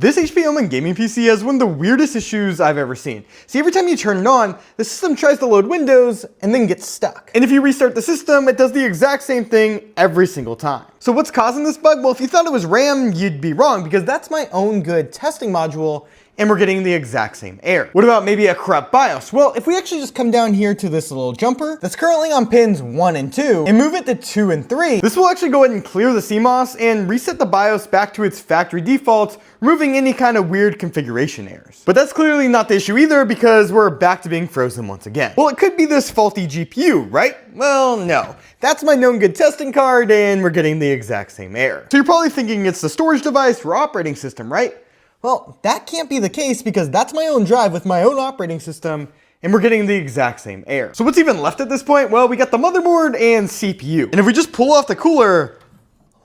This HP Omen gaming PC has one of the weirdest issues I've ever seen. See, every time you turn it on, the system tries to load Windows and then gets stuck. And if you restart the system, it does the exact same thing every single time. So what's causing this bug? Well, if you thought it was RAM, you'd be wrong, because that's my own good testing module, and we're getting the exact same error. What about maybe a corrupt BIOS? Well, if we actually just come down here to this little jumper that's currently on pins 1 and 2 and move it to 2 and 3, this will actually go ahead and clear the CMOS and reset the BIOS back to its factory defaults, removing any kind of weird configuration errors. But that's clearly not the issue either, because we're back to being frozen once again. Well, it could be this faulty GPU, right? Well, no. That's my known good testing card, and we're getting the exact same error. So you're probably thinking it's the storage device or operating system, right? Well, that can't be the case, because that's my own drive with my own operating system, and we're getting the exact same error. So what's even left at this point? Well, we got the motherboard and CPU. And if we just pull off the cooler,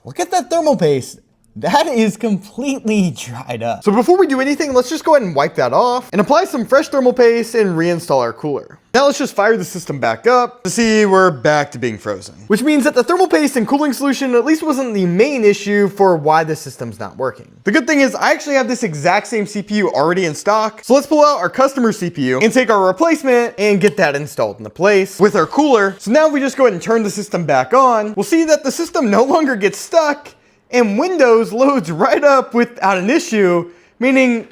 look at that thermal paste. That is completely dried up. So before we do anything, let's just go ahead and wipe that off and apply some fresh thermal paste and reinstall our cooler. Now let's just fire the system back up to see we're back to being frozen. Which means that the thermal paste and cooling solution at least wasn't the main issue for why the system's not working. The good thing is I actually have this exact same CPU already in stock. So let's pull out our customer CPU and take our replacement and get that installed into place with our cooler. So now if we just go ahead and turn the system back on, we'll see that the system no longer gets stuck and Windows loads right up without an issue, meaning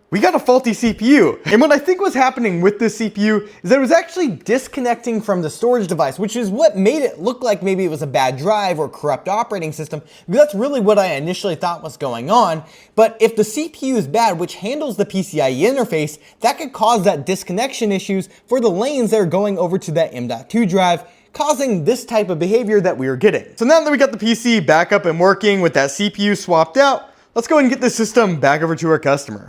we got a faulty CPU. And what I think was happening with this CPU is that it was actually disconnecting from the storage device, which is what made it look like maybe it was a bad drive or corrupt operating system, because that's really what I initially thought was going on. But if the CPU is bad, which handles the PCIe interface, that could cause that disconnection issues for the lanes that are going over to that M.2 drive, causing this type of behavior that we are getting. So now that we got the PC back up and working with that CPU swapped out, let's go ahead and get the system back over to our customer.